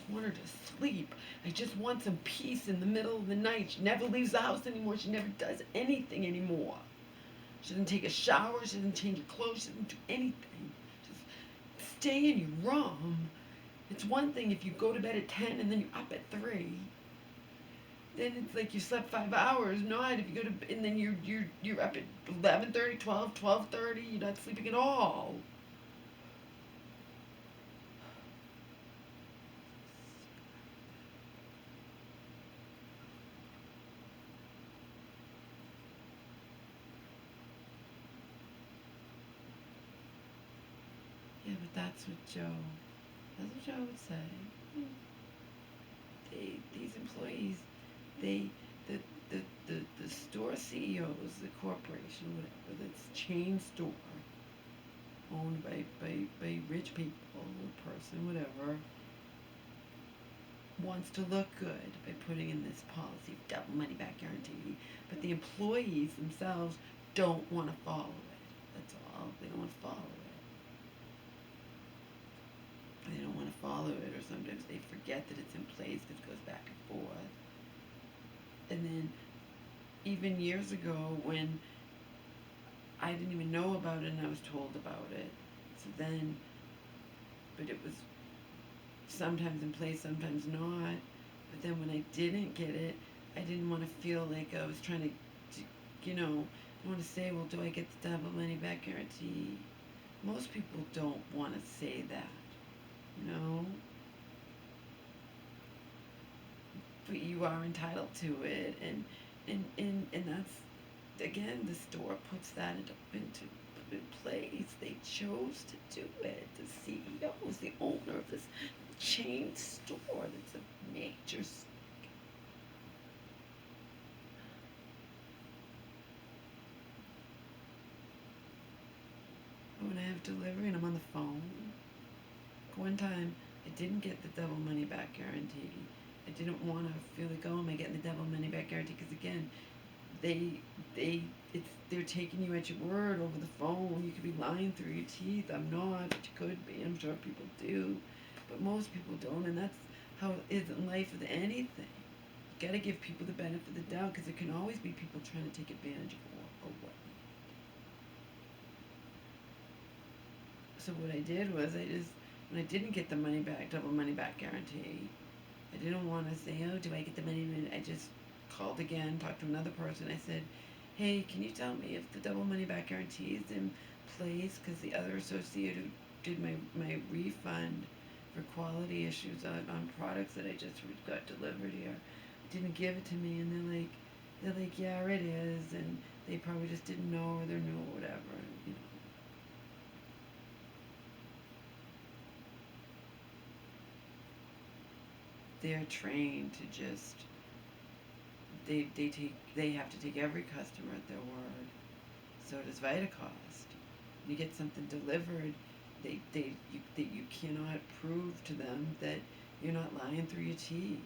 just want her to sleep. I just want some peace in the middle of the night. She never leaves the house anymore. She never does anything anymore. She doesn't take a shower. She doesn't change her clothes. She doesn't do anything. Just stay in your room. It's one thing if you go to bed at 10 and then you're up at 3. Then it's like you slept 5 hours. Not if you go to and then you're up at 11:30, 12, 12:30. You're not sleeping at all. Yeah, but that's what Joe would say. These employees, they, the, the store CEOs, the corporation, whatever, that's chain store, owned by rich people, a person, whatever, wants to look good by putting in this policy of double money back guarantee, but the employees themselves don't want to follow it. That's all. They don't want to follow it. They don't want to follow it, or sometimes they forget that it's in place because it goes back and forth. And then, even years ago, when I didn't even know about it and I was told about it, so then, but it was sometimes in place, sometimes not. But then when I didn't get it, I didn't want to feel like I was trying to I want to say, well, do I get the double money back guarantee? Most people don't want to say that, you know? But you are entitled to it, and that's, again, the store puts that into in place. They chose to do it. The CEO is the owner of this chain store that's a major. When I have delivery and I'm on the phone, one time I didn't get the double money back guarantee. I didn't want to feel like, oh, am I getting the double money back guarantee? Because again, they they they're taking you at your word over the phone. You could be lying through your teeth. I'm not, but you could be. I'm sure people do, but most people don't, and that's how it is in life with anything. You got to give people the benefit of the doubt because there can always be people trying to take advantage of what. So what I did was when I didn't get the money back, double money back guarantee, I didn't want to say, oh, do I get the money? I just called again, talked to another person. I said, hey, can you tell me if the double money back guarantee is in place? Because the other associate who did my refund for quality issues on products that I just got delivered here didn't give it to me, and they're like, yeah, it is, and they probably just didn't know, or they're new, or whatever, they're trained to just they have to take every customer at their word. So does Vitacost. You get something delivered, that you cannot prove to them that you're not lying through your teeth.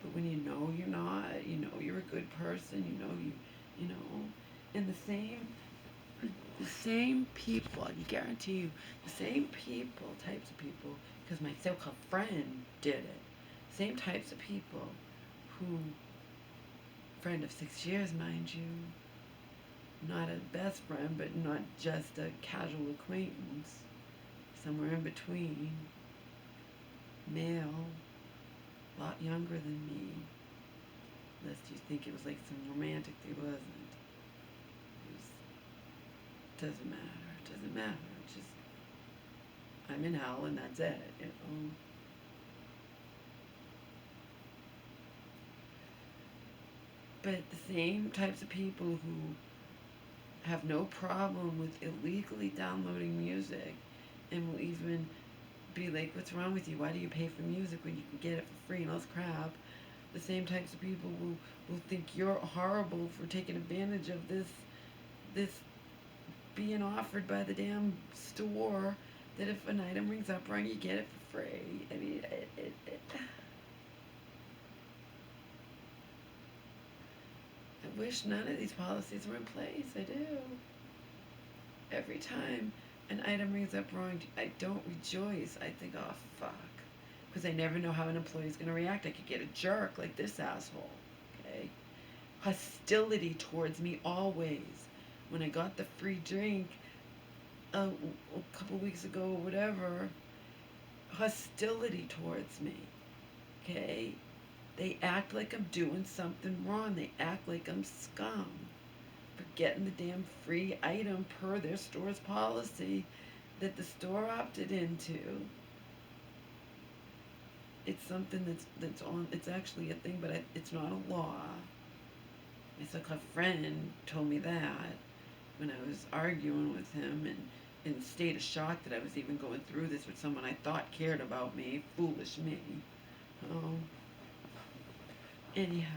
But when you know you're not, you know you're a good person, you know, and the same people, I can guarantee you, the same people, types of people, because my so-called friend did it. Same types of people who, friend of 6 years, mind you, not a best friend, but not just a casual acquaintance, somewhere in between, male, a lot younger than me, lest you think it was like some romantic, it wasn't. Doesn't matter. It doesn't matter. It's just I'm in hell and that's it. But the same types of people who have no problem with illegally downloading music and will even be like, what's wrong with you? Why do you pay for music when you can get it for free and all this crap? The same types of people will think you're horrible for taking advantage of this being offered by the damn store, that if an item rings up wrong, you get it for free. I mean, I wish none of these policies were in place. I do. Every time an item rings up wrong, I don't rejoice. I think, oh, fuck. because I never know how an employee is going to react. I could get a jerk like this asshole. Okay, hostility towards me always. When I got the free drink a couple weeks ago or whatever, hostility towards me. Okay, they act like I'm doing something wrong. They act like I'm scum for getting the damn free item per their store's policy that the store opted into. It's something that's on. It's actually a thing, but it's not a law. It's like a friend told me that when I was arguing with him, and in a state of shock that I was even going through this with someone I thought cared about me. Foolish me. Oh. Anyhow.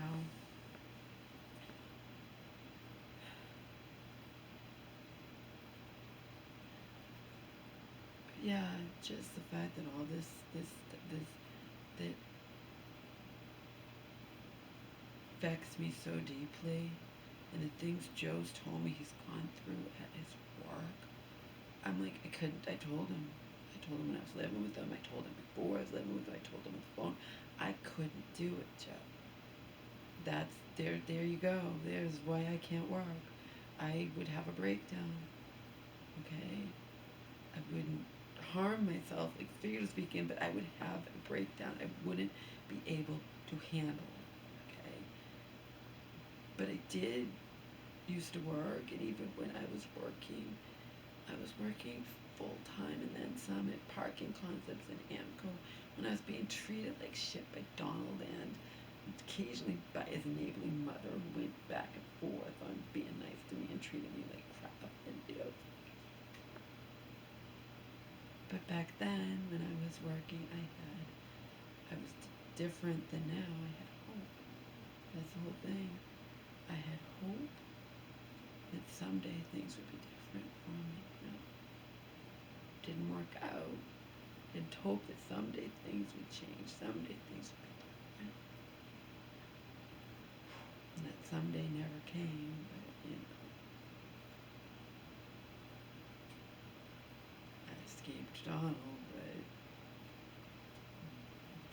Yeah, just the fact that all this that affects me so deeply, and the things Joe's told me he's gone through at his work. I'm like, I couldn't. I told him. I told him when I was living with him. I told him before I was living with him. I told him on the phone. I couldn't do it, Joe. That's there. There you go. There's why I can't work. I would have a breakdown. Okay, I wouldn't harm myself, like figuratively speaking, but I would have a breakdown. I wouldn't be able to handle it. Okay, but I did used to work, and even when I was working full time and then some at Parking Concepts in Amco when I was being treated like shit by Donald and occasionally by his enabling mother, who went back and forth on being nice to me and treating me like crap. And but back then when I was working, I was different than now. I had hope. That's the whole thing. I had hope that someday things would be different for me. Didn't work out. And hope that someday things would change. Someday things would be different. And that someday never came, but I escaped Donald, but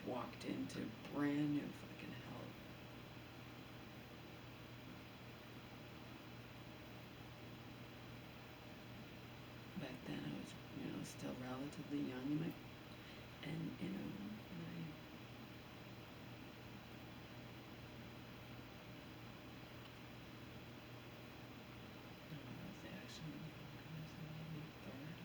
walked into brand new fucking hell. Back then I was, still relatively young in my, and I was actually maybe third.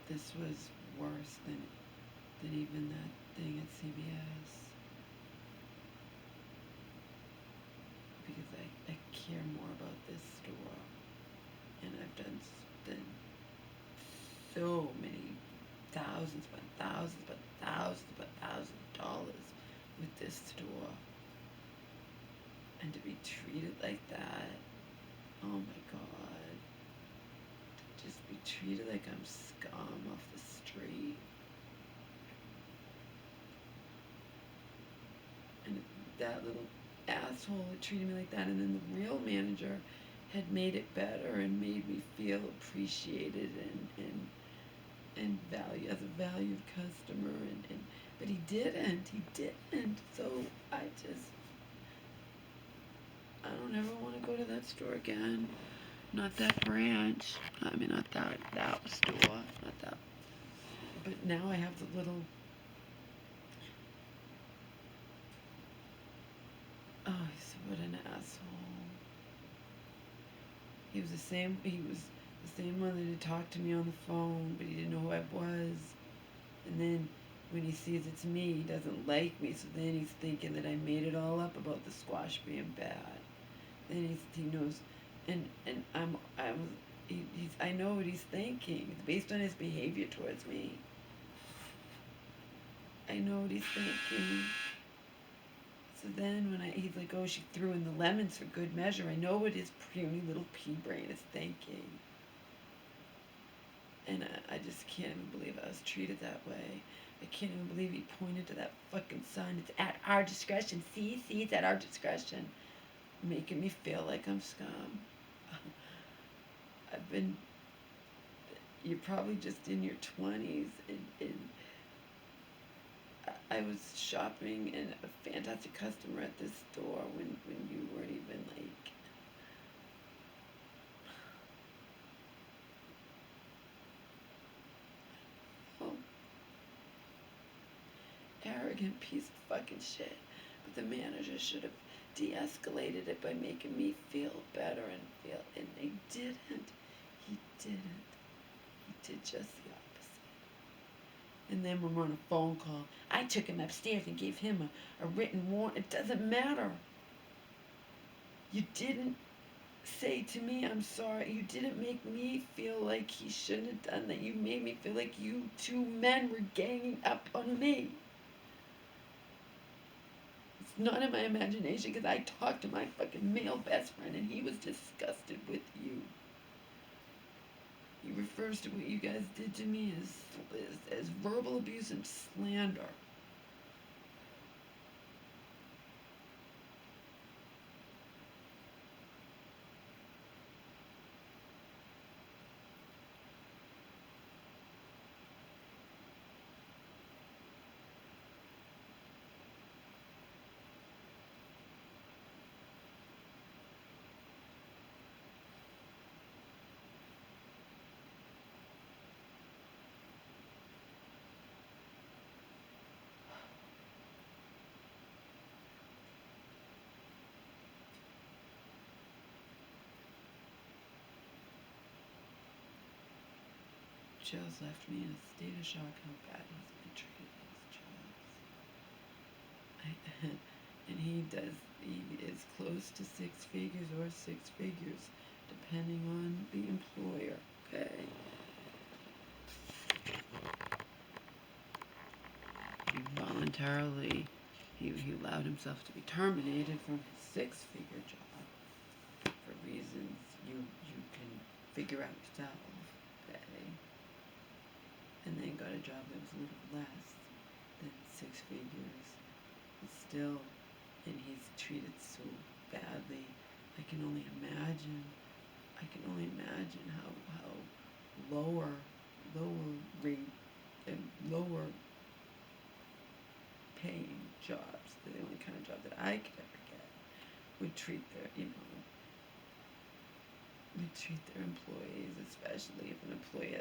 This was worse than even that thing at CBS, because I care more about this store, and I've done so many thousands but thousands but thousands but thousands of dollars with this store, and to be treated like that, oh my god, to just be treated like I'm scum off the street. And that little asshole had treated me like that, and then the real manager had made it better and made me feel appreciated and value as a valued customer, and but he didn't. So I don't ever want to go to that store again. Not that branch. I mean, not that store. Not that. But now I have the little. Oh, what an asshole. He was the same. He was the same one that had talked to me on the phone, but he didn't know who I was. And then when he sees it's me, he doesn't like me. So then he's thinking that I made it all up about the squash being bad. Then he knows, and I know what he's thinking. It's based on his behavior towards me. I know what he's thinking. So then when he's like, oh, she threw in the lemons for good measure, I know what his puny little pea brain is thinking. can't even believe I was treated that way. I can't even believe he pointed to that fucking sign. It's at our discretion. See, it's at our discretion. Making me feel like I'm scum. I've been. You're probably just in your 20s. I was shopping and a fantastic customer at this store when you weren't even like. Oh, arrogant piece of fucking shit. But the manager should have de-escalated it by making me feel better and they didn't. He didn't. He did just the opposite. And then when we're on a phone call, I took him upstairs and gave him a written warning. It doesn't matter. You didn't say to me, I'm sorry. You didn't make me feel like he shouldn't have done that. You made me feel like you two men were ganging up on me. It's not in my imagination because I talked to my fucking male best friend and he was disgusted with you. He refers to what you guys did to me as verbal abuse and slander. Joe's left me in a state of shock how bad he's been treated at his jobs. And he is close to six figures or six figures, depending on the employer, okay? He allowed himself to be terminated from his six-figure job for reasons you can figure out yourself, okay? And then got a job that was a little less than six figures. But still, and he's treated so badly. I can only imagine. I can only imagine how lower rate and lower paying jobs, the only kind of job that I could ever get, would treat their would treat their employees, especially if an employee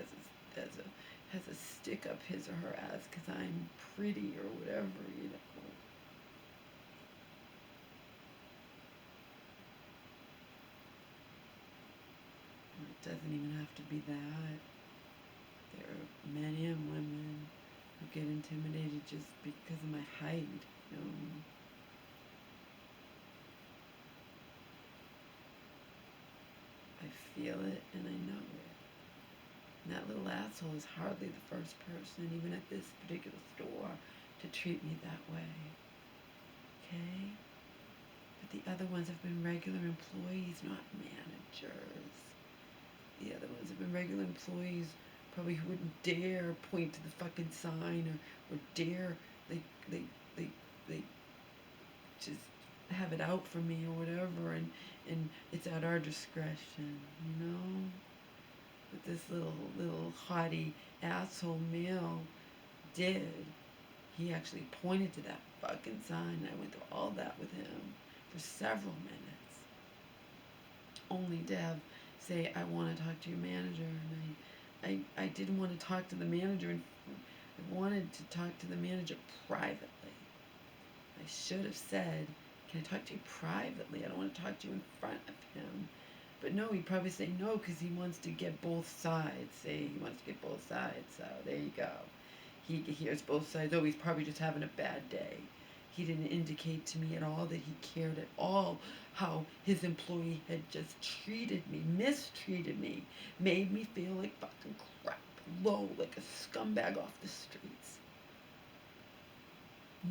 has a stick up his or her ass because I'm pretty or whatever. It doesn't even have to be that. There are men and women who get intimidated just because of my height. I feel it and I know it. And that little asshole is hardly the first person, even at this particular store, to treat me that way. Okay? But the other ones have been regular employees, not managers. The other ones have been regular employees, probably who wouldn't dare point to the fucking sign or dare they just have it out for me or whatever, and it's at our discretion. What this little haughty asshole male did, he actually pointed to that fucking sign, and I went through all that with him for several minutes, only to have say, I want to talk to your manager, and I didn't want to talk to the manager, and I wanted to talk to the manager privately. I should have said, can I talk to you privately? I don't want to talk to you in front of him. But no, he'd probably say no because he wants to get both sides. He wants to get both sides. So there you go. He hears both sides. Oh, he's probably just having a bad day. He didn't indicate to me at all that he cared at all how his employee had just treated me, mistreated me, made me feel like fucking crap, low, like a scumbag off the streets.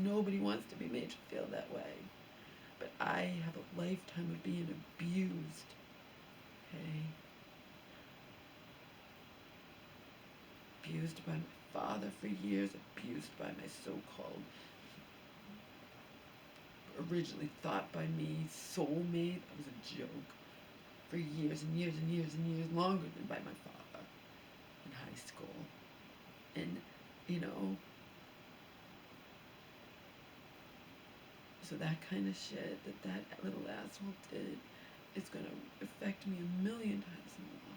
Nobody wants to be made to feel that way. But I have a lifetime of being abused. Okay? abused by my father for years, abused by my so-called, originally thought by me, soulmate. That was a joke. For years and years and years and years, longer than by my father in high school. And, you know, so that kind of shit that little asshole did is going to affect me a million times more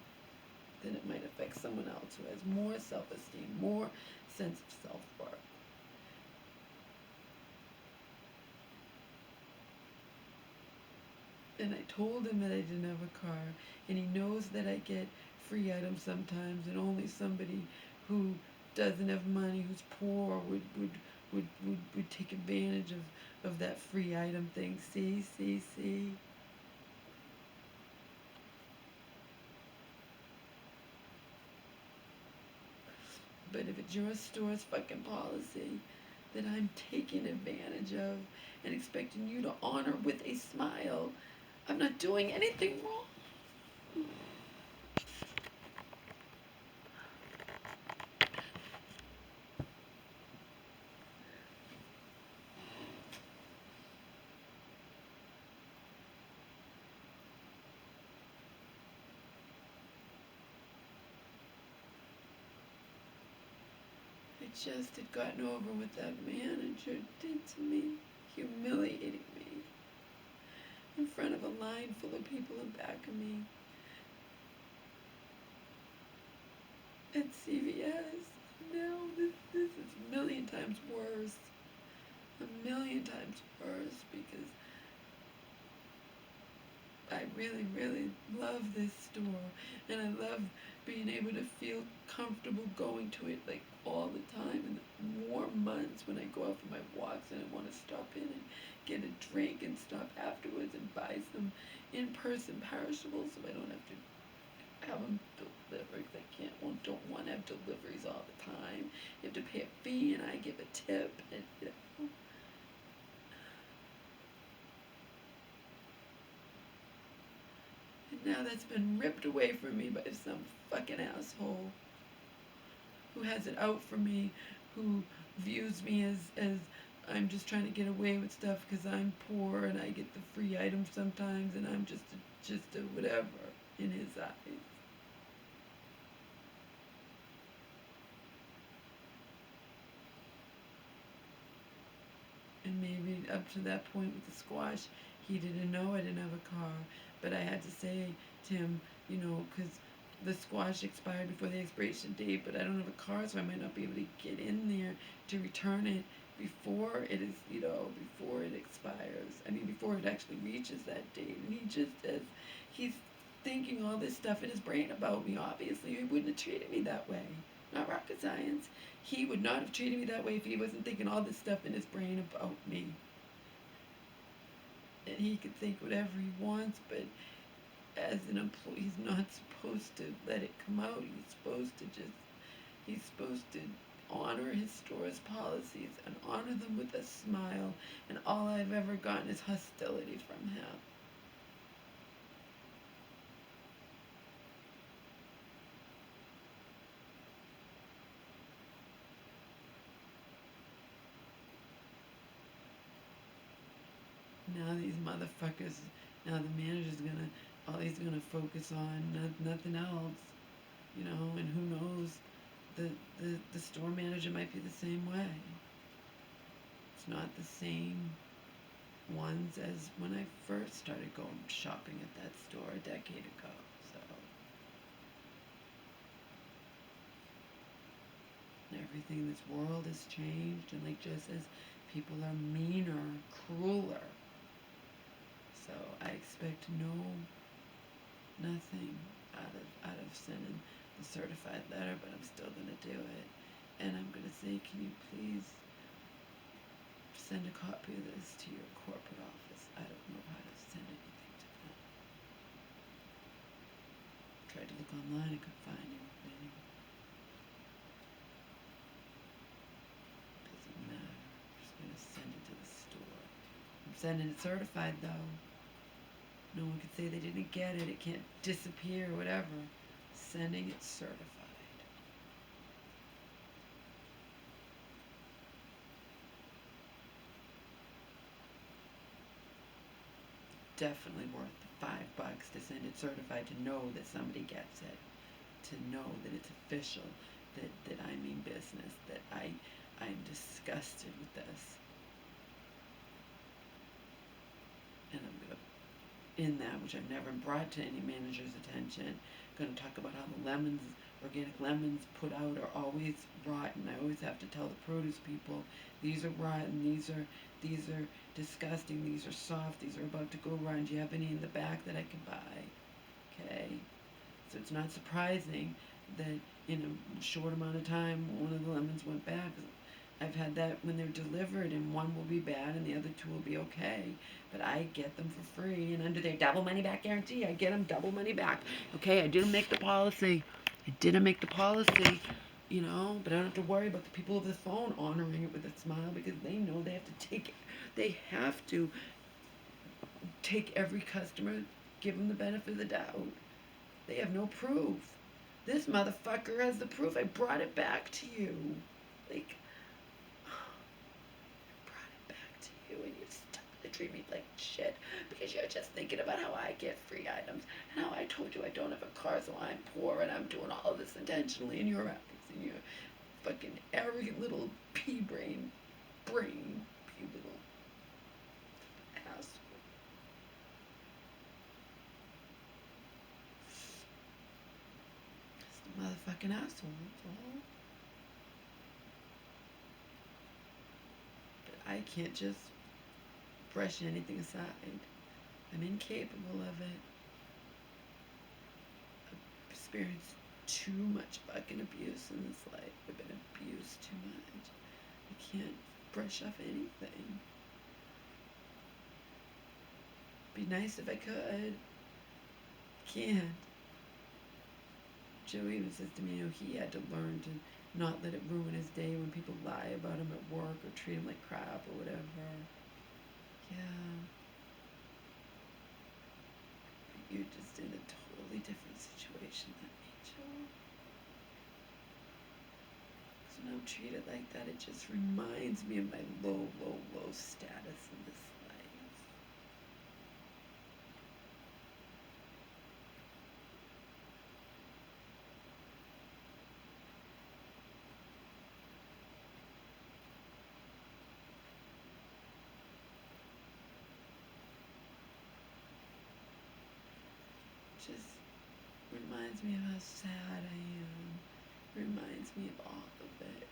than it might affect someone else who has more self-esteem, more sense of self-worth. And I told him that I didn't have a car, and he knows that I get free items sometimes, and only somebody who doesn't have money, who's poor, would take advantage of that free item thing. See. But if it's your store's fucking policy that I'm taking advantage of and expecting you to honor with a smile, I'm not doing anything wrong. I just had gotten over what that manager did to me, humiliating me in front of a line full of people in back of me at CVS. Now this is a million times worse. A million times worse, because I really, really love this store, and I love being able to feel comfortable going to it like all the time. In the warm months when I go out for my walks and I want to stop in and get a drink and stop afterwards and buy some in-person perishables so I don't have to have them delivered. I don't want to have deliveries all the time. You have to pay a fee and I give a tip, and you know. And now that's been ripped away from me by some fucking asshole who has it out for me, who views me as I'm just trying to get away with stuff because I'm poor and I get the free items sometimes, and I'm just a whatever in his eyes. And maybe up to that point with the squash, he didn't know I didn't have a car, but I had to say to him, you know, because the squash expired before the expiration date, but I don't have a car, so I might not be able to get in there to return it before it is, you know, before it expires. I mean, before it actually reaches that date. And he just he's thinking all this stuff in his brain about me. Obviously, he wouldn't have treated me that way. Not rocket science. He would not have treated me that way if he wasn't thinking all this stuff in his brain about me. And he could think whatever he wants, but as an employee, he's not supposed to let it come out. He's supposed to honor his store's policies and honor them with a smile. And all I've ever gotten is hostility from him. Now these motherfuckers, now the manager's all he's gonna focus on, nothing else, you know, and who knows, the store manager might be the same way. It's not the same ones as when I first started going shopping at that store a decade ago, so. Everything in this world has changed, and like Joe says, people are meaner, crueler. So I expect nothing out of sending the certified letter, but I'm still gonna do it. And I'm gonna say, can you please send a copy of this to your corporate office? I don't know how to send anything to them. Tried to look online, I couldn't find anything. Doesn't matter. I'm just gonna send it to the store. I'm sending it certified though. No one could say they didn't get it. It can't disappear or whatever. Sending it certified. definitely worth the $5 to send it certified, to know that somebody gets it, to know that it's official, that I mean business, that I'm disgusted with this. And I'm going to, in that, which I've never brought to any manager's attention, going to talk about how the lemons, organic lemons put out, are always rotten. I always have to tell the produce people, these are rotten, these are disgusting, these are soft, these are about to go rotten. Do you have any in the back that I can buy? Okay? So it's not surprising that in a short amount of time, one of the lemons went bad. I've had that when they're delivered, and one will be bad and the other two will be okay. But I get them for free, and under their double money back guarantee, I get them double money back. Okay, I didn't make the policy. I didn't make the policy, you know, but I don't have to worry about the people over the phone honoring it with a smile, because they know they have to take every customer, give them the benefit of the doubt. They have no proof. This motherfucker has the proof. I brought it back to you. Like, I brought it back to you, and you still treat me like shit because you're just thinking about how I get free items and how I told you I don't have a car, so I'm poor and I'm doing all of this intentionally, and you're acting your fucking arrogant little pea brain, pea little asshole. Just a motherfucking asshole, that's all. But I can't just brush anything aside. I'm incapable of it. I've experienced too much fucking abuse in this life. I've been abused too much. I can't brush off anything. Be nice if I could. Can't. Joe even says to me, you know, he had to learn to not let it ruin his day when people lie about him at work or treat him like crap or whatever. Yeah. But you're just in a totally different situation than me, Joe. Because when I'm treated like that, it just reminds me of my low, low, low status in this life. Just reminds me of how sad I am. Reminds me of all of it.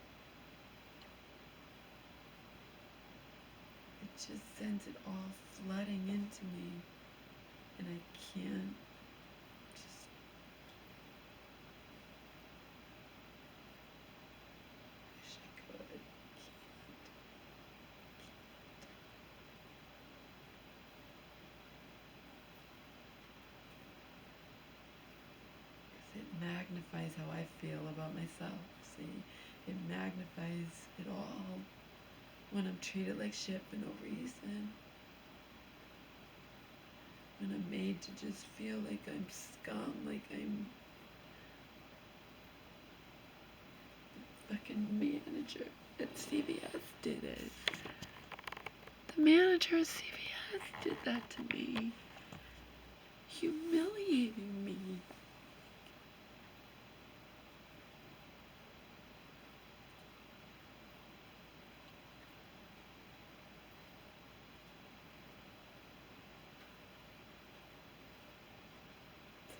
It just sends it all flooding into me. And I can't just wish I could. Can't. Because it magnifies how I feel about myself. See? It magnifies it all when I'm treated like shit for no reason. When I'm made to just feel like I'm scum, like I'm the fucking manager at CVS did it. The manager at CVS did that to me. Humiliating me.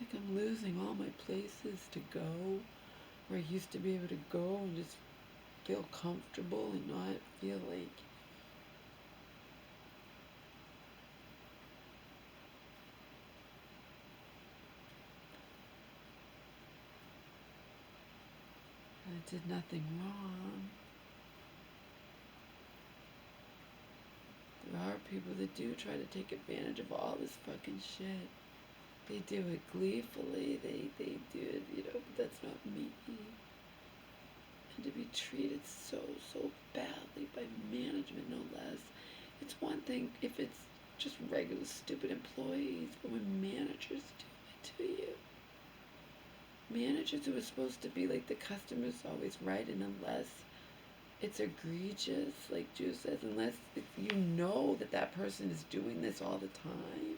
It's like I'm losing all my places to go, where I used to be able to go and just feel comfortable and not feel like I did nothing wrong. There are people that do try to take advantage of all this fucking shit. They do it gleefully, they do it, you know, but that's not me. And to be treated so badly by management, no less. It's one thing if it's just regular stupid employees, but when managers do it to you. Managers who are supposed to be like the customer's always right, and unless it's egregious, like Drew says, unless if you know that that person is doing this all the time,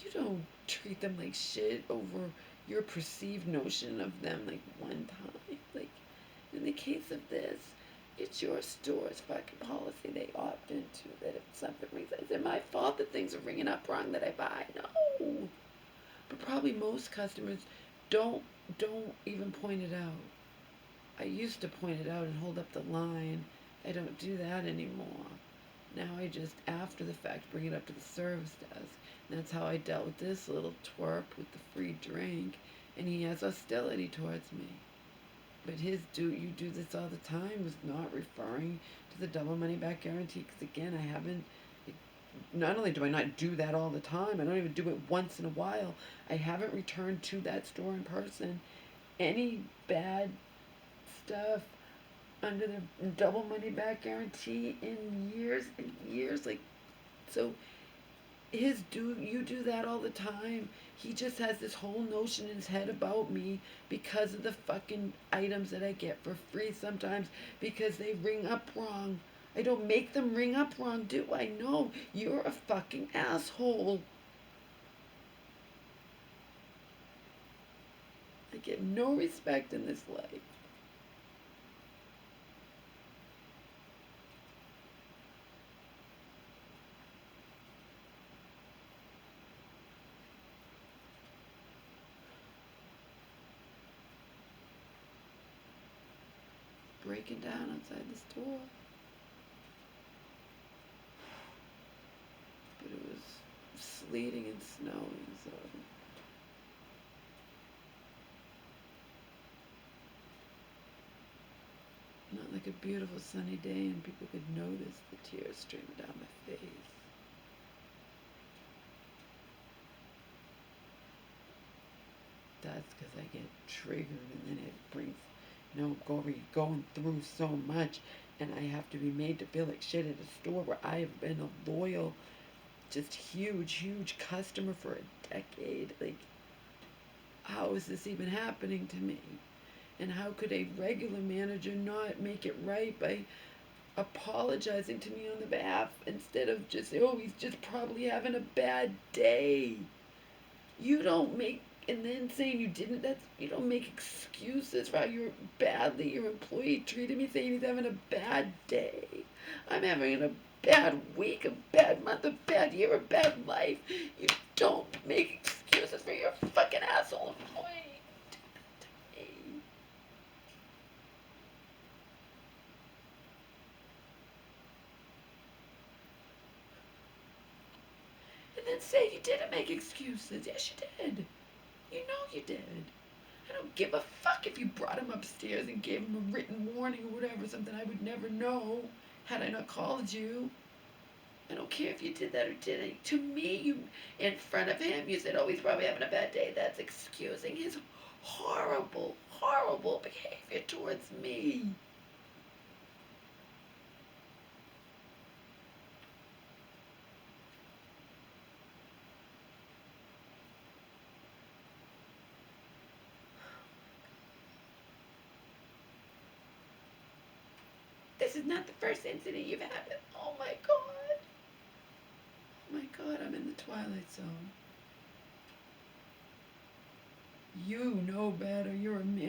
You don't treat them like shit over your perceived notion of them like one time. Like, in the case of this, it's your store's fucking policy they opt into that if something rings, is it my fault that things are ringing up wrong that I buy? No. But probably most customers don't don't even point it out. I used to point it out and hold up the line. I don't do that anymore. Now I just, after the fact, bring it up to the service desk. And that's how I dealt with this little twerp with the free drink. And he has hostility towards me. But his you do this all the time was not referring to the double money back guarantee. Because again, I haven't, not only do I not do that all the time, I don't even do it once in a while. I haven't returned to that store in person any bad stuff under the double money back guarantee in years and years. Like, so you do that all the time. He just has this whole notion in his head about me because of the fucking items that I get for free sometimes because they ring up wrong. I don't make them ring up wrong, do I? No, you're a fucking asshole. I get no respect in this life. Breaking down outside the store. But it was sleeting and snowing, so not like a beautiful sunny day and people could notice the tears streaming down my face. That's because I get triggered and then it brings, going through so much and I have to be made to feel like shit at a store where I have been a loyal, just huge customer for a decade. Like, how is this even happening to me? And how could a regular manager not make it right by apologizing to me on the behalf instead of just, oh, he's just probably having a bad day? You don't make, and then saying you didn't, you don't make excuses for how your employee treated me, saying he's having a bad day. I'm having a bad week, a bad month, a bad year, a bad life. You don't make excuses for your fucking asshole employee. And then say you didn't make excuses. Yes, you did. You know you did. I don't give a fuck if you brought him upstairs and gave him a written warning or whatever, something I would never know had I not called you. I don't care if you did that or didn't. To me, you, in front of him, you said, oh, he's probably having a bad day. That's excusing his horrible behavior towards me. This is not the first incident you've had. Oh my god. Oh my god, I'm in the twilight zone. You know better. You're a man.